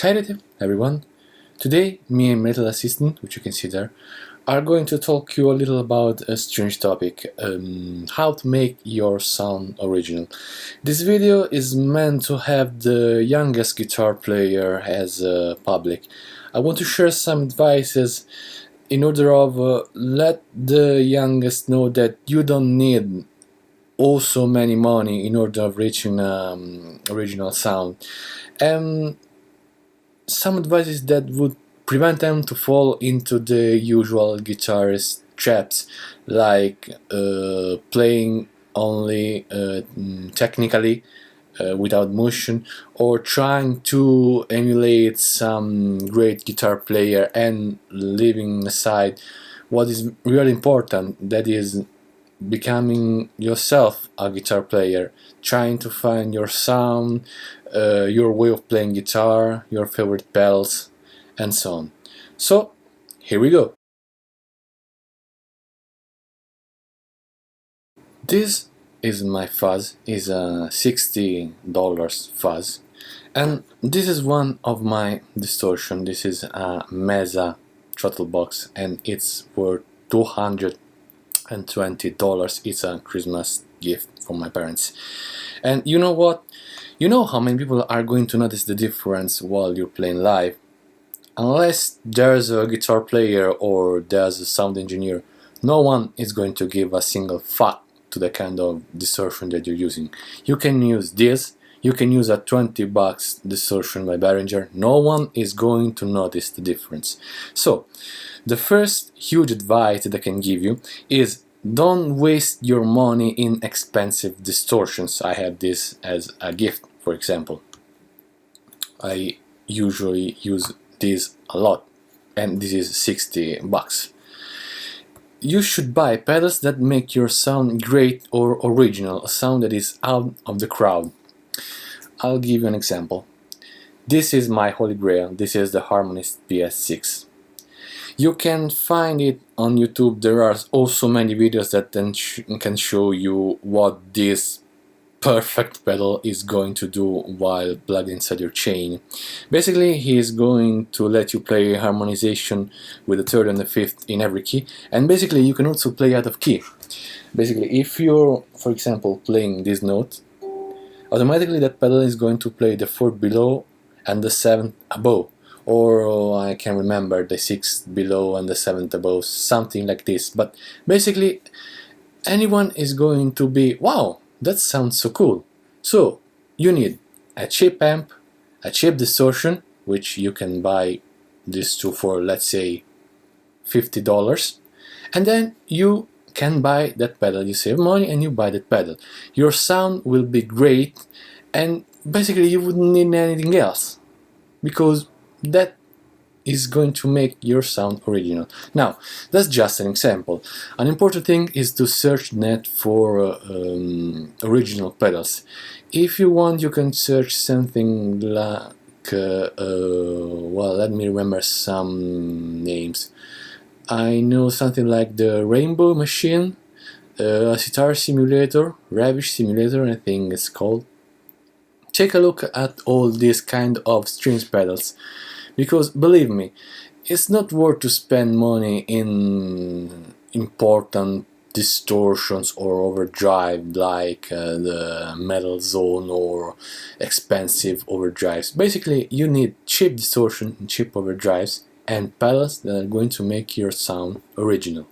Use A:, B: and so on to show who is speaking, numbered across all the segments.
A: Hi there, everyone. Today, me and my little assistant, which you can see there, are going to talk you a little about a strange topic, how to make your sound original. This video is meant to have the youngest guitar player as public. I want to share some advices in order of let the youngest know that you don't need also many money in order of reaching original sound. And some advices that would prevent them to fall into the usual guitarist traps, like playing only technically without motion, or trying to emulate some great guitar player and leaving aside what is really important, that is becoming yourself a guitar player, trying to find your sound, your way of playing guitar, your favorite pedals, and so on. So, here we go. This is my fuzz, is a $60 fuzz, and this is one of my distortion. This is a Mesa throttle box, and it's worth $220. It's a Christmas gift from my parents. And you know what? You know how many people are going to notice the difference while you're playing live? Unless there's a guitar player or there's a sound engineer, no one is going to give a single fuck to the kind of distortion that you're using. You can use this, you can use a $20 distortion by Behringer, no one is going to notice the difference. So, the first huge advice that I can give you is don't waste your money in expensive distortions. I have this as a gift, for example. I usually use this a lot, and this is $60. You should buy pedals that make your sound great or original, a sound that is out of the crowd. I'll give you an example. This is my holy grail. This is the Harmonist PS6. You can find it on YouTube. There are also many videos that then can show you what this perfect pedal is going to do while plugged inside your chain. Basically, he is going to let you play harmonization with the third and the fifth in every key, and basically you can also play out of key. Basically, if you're, for example, playing this note, automatically that pedal is going to play the fourth below and the seventh above, or I can remember the sixth below and the seventh above, something like this. But basically, anyone is going to be, wow, that sounds so cool. So you need a cheap amp, a cheap distortion, which you can buy these two for, let's say, $50, and then you can buy that pedal. You save money and you buy that pedal. Your sound will be great, and basically you wouldn't need anything else, because that is going to make your sound original. Now, that's just an example. An important thing is to search net for original pedals. If you want, you can search something like, well, let me remember some names. I know something like the Rainbow Machine, a Sitar Simulator, Ravish Simulator, I think it's called. Take a look at all these kind of strings pedals, because believe me, it's not worth to spend money in important distortions or overdrive like the Metal Zone or expensive overdrives. Basically, you need cheap distortion and cheap overdrives and pedals that are going to make your sound original.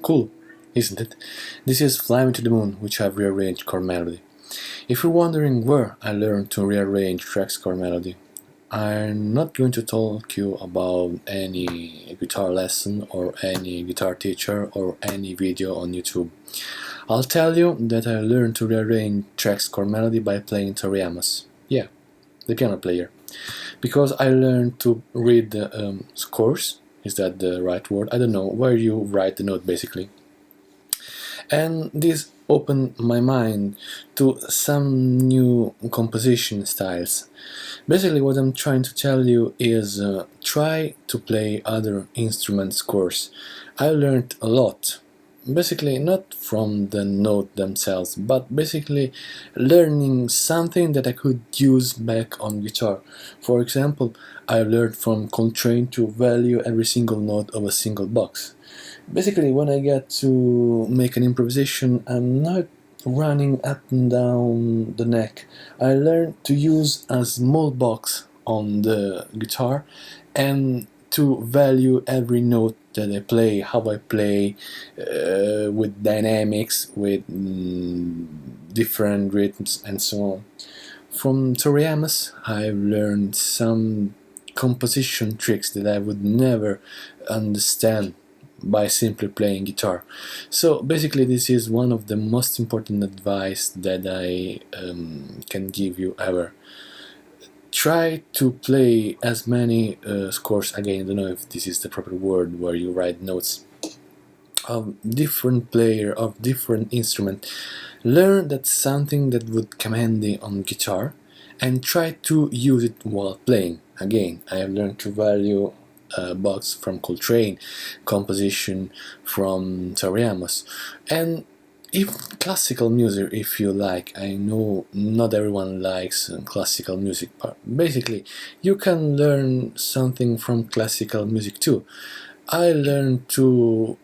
A: Cool, isn't it? This is Fly Me to the Moon, which I've rearranged chord melody. If you're wondering where I learned to rearrange tracks chord melody, I'm not going to talk you about any guitar lesson or any guitar teacher or any video on YouTube. I'll tell you that I learned to rearrange tracks chord melody by playing Tori Amos. Yeah, the piano player. Because I learned to read the scores, is that the right word? I don't know, where you write the note basically. And this opened my mind to some new composition styles. Basically, what I'm trying to tell you is try to play other instrument scores. I learned a lot. Basically, not from the note themselves, but basically learning something that I could use back on guitar. For example, I learned from Coltrane to value every single note of a single box. Basically, when I get to make an improvisation, I'm not running up and down the neck. I learned to use a small box on the guitar and to value every note that I play, how I play, with dynamics, with different rhythms, and so on. From Tori Amos, I've learned some composition tricks that I would never understand by simply playing guitar. So basically, this is one of the most important advice that I can give you ever. Try to play as many scores, again, I don't know if this is the proper word where you write notes, of different player, of different instrument. Learn that something that would come handy on guitar and try to use it while playing. Again, I have learned to value box from Coltrane, composition from Tori Amos, and if classical music, if you like. I know not everyone likes classical music, but basically you can learn something from classical music too. I learned to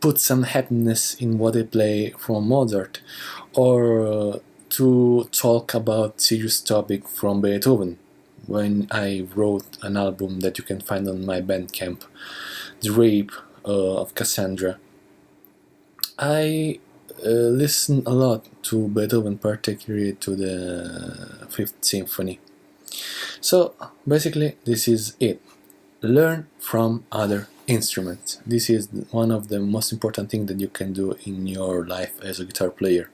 A: put some happiness in what I play from Mozart, or to talk about serious topic from Beethoven, when I wrote an album that you can find on my Bandcamp, The Rape of Cassandra. I listen a lot to Beethoven, particularly to the Fifth Symphony. So basically, this is it. Learn from other instruments. This is one of the most important things that you can do in your life as a guitar player.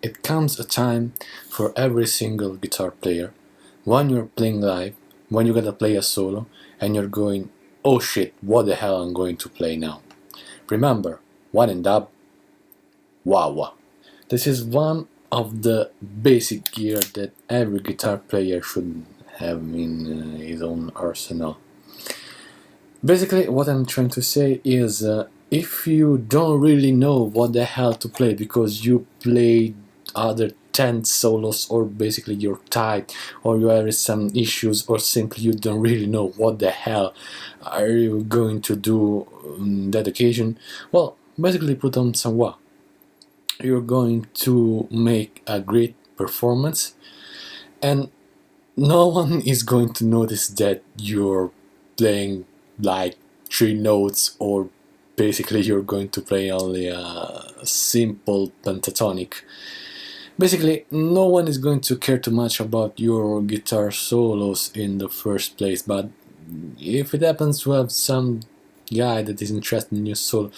A: It comes a time for every single guitar player when you're playing live, when you gotta play a solo, and you're going, oh shit, what the hell I'm going to play now. Remember, one and dub, wah wah. This is one of the basic gear that every guitar player should have in his own arsenal. Basically, what I'm trying to say is, if you don't really know what the hell to play because you played other 10 solos, or basically you're tired, or you have some issues, or simply you don't really know what the hell are you going to do on that occasion, well, basically put on some wah. You're going to make a great performance, and no one is going to notice that you're playing like 3 notes, or basically you're going to play only a simple pentatonic. Basically, no one is going to care too much about your guitar solos in the first place, but if it happens to have some guy that is interested in your solo,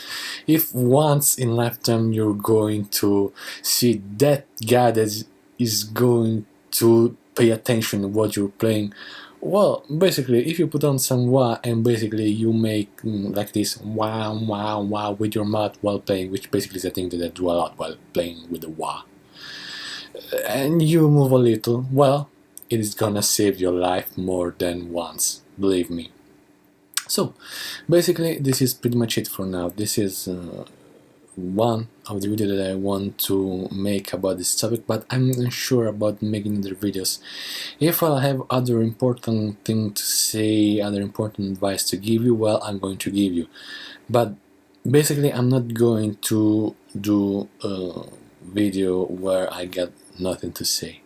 A: if once in lifetime you're going to see that guy that is going to pay attention to what you're playing, well, basically, if you put on some wah and basically you make like this wah wah wah with your mouth while playing, which basically is a thing that I do a lot while playing with the wah, and you move a little, well, it is gonna save your life more than once, believe me. So, basically, this is pretty much it for now. This is one of the videos that I want to make about this topic, but I'm not sure about making other videos. If I have other important thing to say, other important advice to give you, well, I'm going to give you. But basically, I'm not going to do a video where I got nothing to say.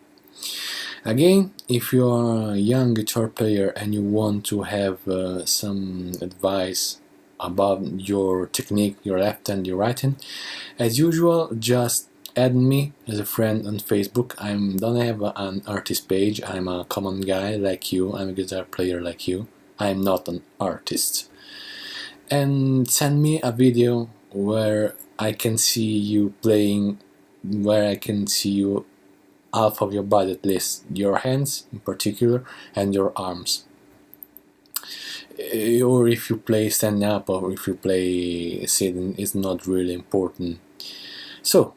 A: Again, if you are a young guitar player and you want to have some advice about your technique, your left hand, your right hand, as usual, just add me as a friend on Facebook. I don't have an artist page. I'm a common guy like you. I'm a guitar player like you. I'm not an artist. And send me a video where I can see you playing, where I can see you half of your body, at least your hands in particular and your arms. or if you play stand up or if you play sitting is not really important. So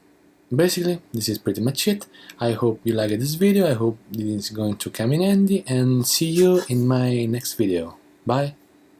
A: basically this is pretty much it. I hope you liked this video, I hope it is going to come in handy, and see you in my next video. Bye.